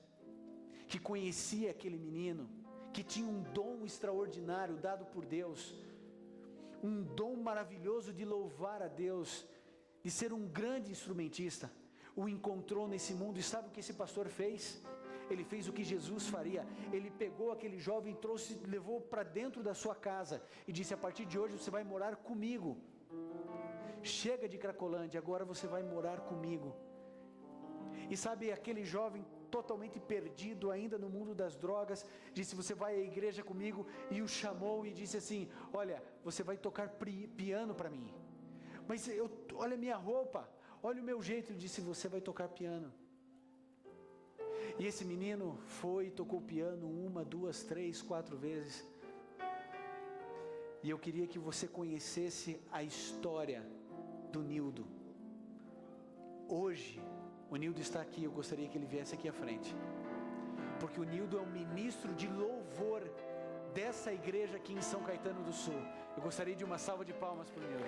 [SPEAKER 13] que conhecia aquele menino, que tinha um dom extraordinário dado por Deus, um dom maravilhoso de louvar a Deus, de ser um grande instrumentista, o encontrou nesse mundo. E sabe o que esse pastor fez? Ele fez o que Jesus faria. Ele pegou aquele jovem, trouxe, levou para dentro da sua casa e disse: a partir de hoje você vai morar comigo. Chega de Cracolândia, agora você vai morar comigo. E sabe, aquele jovem totalmente perdido ainda no mundo das drogas, disse: você vai à igreja comigo, e o chamou e disse assim: olha, você vai tocar piano para mim. Mas olha a minha roupa, olha o meu jeito. Ele disse: você vai tocar piano. E esse menino foi e tocou piano 1, 2, 3, 4 vezes. E eu queria que você conhecesse a história do Nildo. Hoje o Nildo está aqui, eu gostaria que ele viesse aqui à frente, porque o Nildo é um ministro de louvor dessa igreja aqui em São Caetano do Sul. Eu gostaria de uma salva de palmas para o Nildo.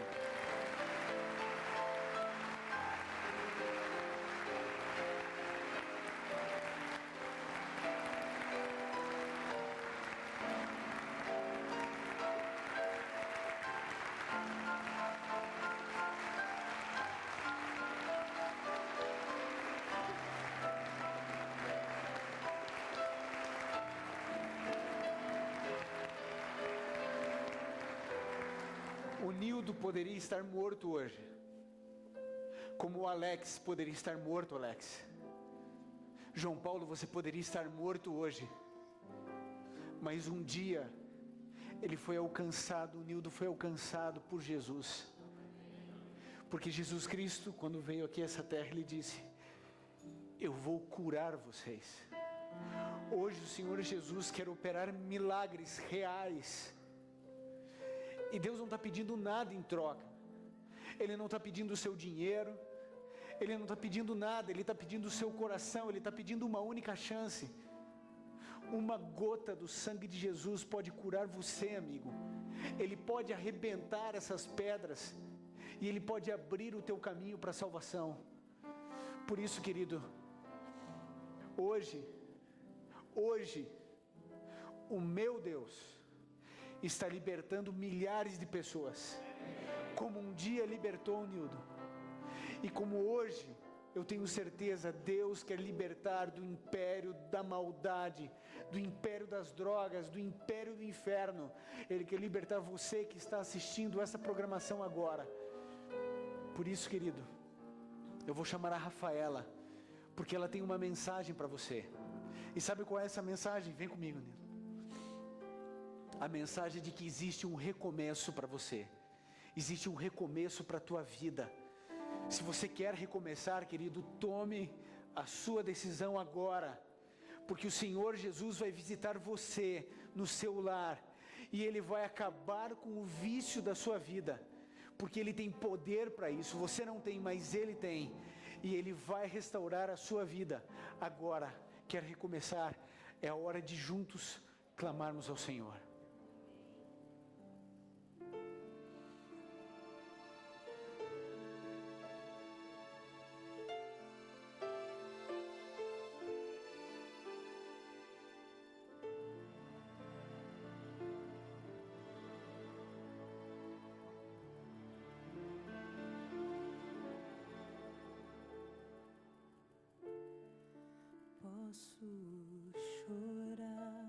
[SPEAKER 13] O Nildo poderia estar morto hoje, como o Alex poderia estar morto, Alex. João Paulo, você poderia estar morto hoje, mas um dia ele foi alcançado, o Nildo foi alcançado por Jesus, porque Jesus Cristo, quando veio aqui a essa terra, ele disse: eu vou curar vocês. Hoje o Senhor Jesus quer operar milagres reais. E Deus não está pedindo nada em troca. Ele não está pedindo o seu dinheiro, Ele não está pedindo nada, Ele está pedindo o seu coração, Ele está pedindo uma única chance. Uma gota do sangue de Jesus pode curar você, amigo. Ele pode arrebentar essas pedras e Ele pode abrir o teu caminho para a salvação. Por isso, querido, hoje, o meu Deus está libertando milhares de pessoas, como um dia libertou o Nildo, e como hoje, eu tenho certeza, Deus quer libertar do império da maldade, do império das drogas, do império do inferno. Ele quer libertar você que está assistindo essa programação agora. Por isso, querido, eu vou chamar a Rafaela, porque ela tem uma mensagem para você. E sabe qual é essa mensagem? Vem comigo, Nildo. A mensagem de que existe um recomeço para você. Existe um recomeço para a tua vida. Se você quer recomeçar, querido, tome a sua decisão agora. Porque o Senhor Jesus vai visitar você no seu lar. E Ele vai acabar com o vício da sua vida. Porque Ele tem poder para isso. Você não tem, mas Ele tem. E Ele vai restaurar a sua vida. Agora, quer recomeçar? é a hora de juntos clamarmos ao Senhor.
[SPEAKER 4] Posso chorar,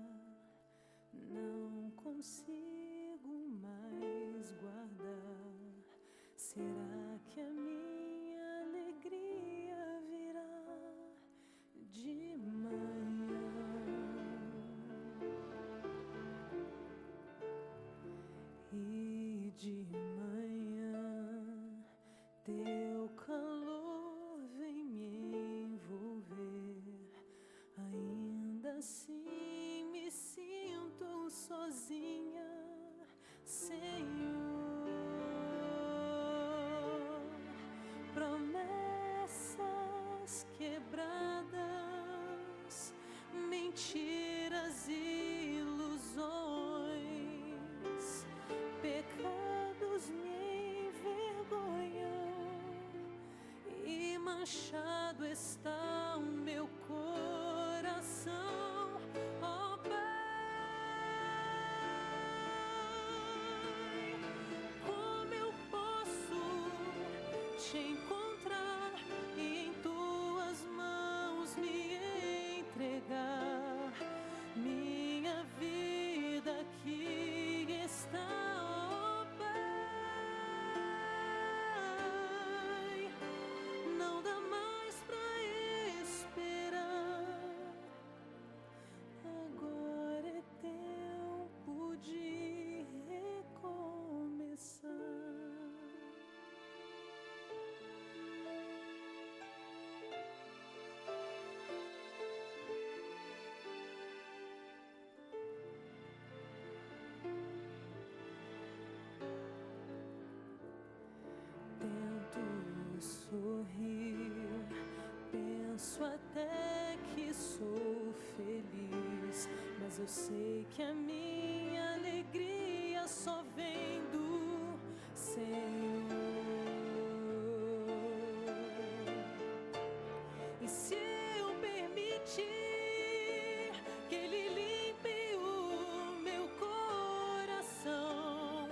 [SPEAKER 4] não consigo mais guardar. Será que a minha alegria virá de manhã? E de manhã teu calor vem me envolver. Ainda assim me sinto sozinha, Senhor. Promessas quebradas, mentiras e ilusões, pecados me envergonham e manchado está o meu coração, ó Pai. Como eu posso te encontrar e em tuas mãos me entregar? Minha vida aqui está, ó Pai. Não dá mais pra esperar. Agora é tempo de recomeçar. Tento sorrir, penso até que sou feliz, mas eu sei que a minha alegria só vem do Senhor. E se eu permitir que Ele limpe o meu coração,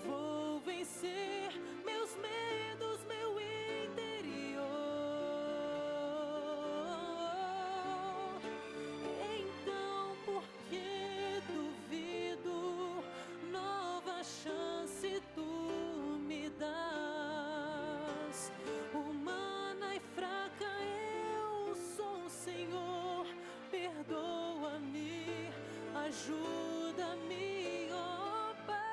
[SPEAKER 4] vou vencer meus medos, meu interior. Então, por que duvido? Nova chance tu me dás. Humana e fraca eu sou, Senhor. Perdoa-me, ajuda-me, ó Pai.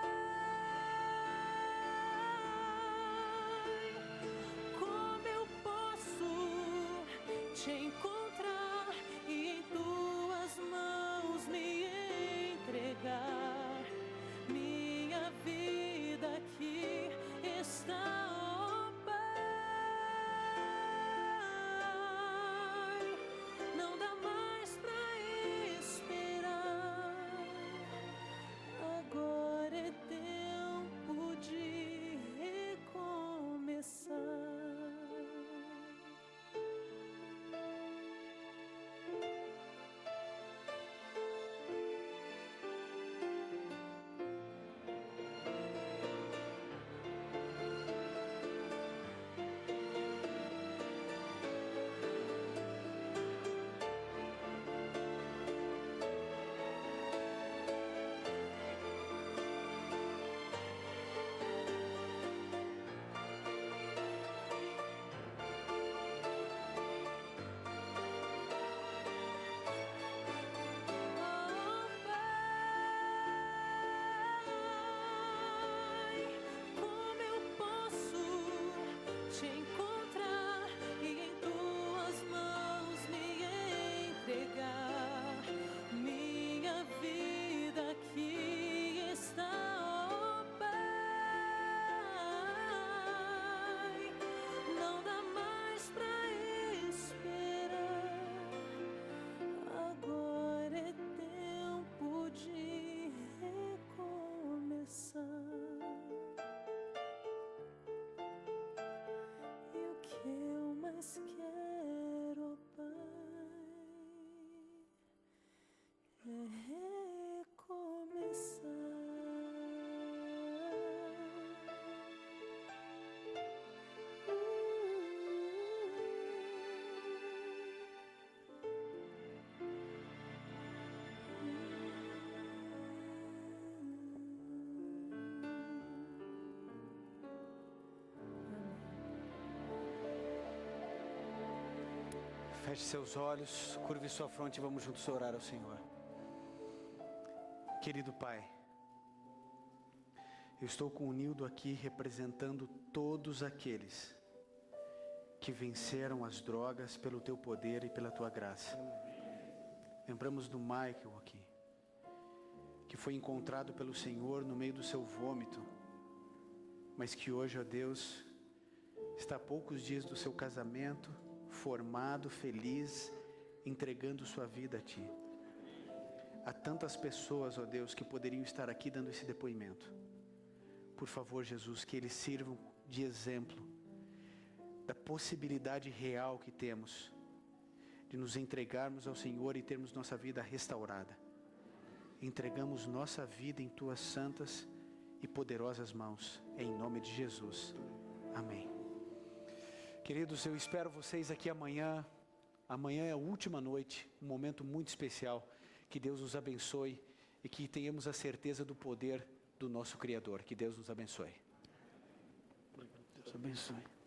[SPEAKER 4] Como eu posso te encontrar e em tuas mãos me entregar? Minha vida aqui está, ó Pai. Não dá mais pra esperar. Agora é tempo de recomeçar.
[SPEAKER 13] Feche seus olhos, curve sua fronte e vamos juntos orar ao Senhor. Querido Pai, eu estou com o Nildo aqui representando todos aqueles que venceram as drogas pelo Teu poder e pela Tua graça. Lembramos do Michael aqui, que foi encontrado pelo Senhor no meio do seu vômito, mas que hoje, ó Deus, está a poucos dias do seu casamento, formado, feliz, entregando sua vida a Ti. Há tantas pessoas, ó Deus, que poderiam estar aqui dando esse depoimento. Por favor, Jesus, que eles sirvam de exemplo da possibilidade real que temos de nos entregarmos ao Senhor e termos nossa vida restaurada. Entregamos nossa vida em Tuas santas e poderosas mãos, em nome de Jesus. Amém. Queridos, eu espero vocês aqui amanhã. Amanhã é a última noite, um momento muito especial. Que Deus nos abençoe e que tenhamos a certeza do poder do nosso Criador. Que Deus nos abençoe. Deus abençoe.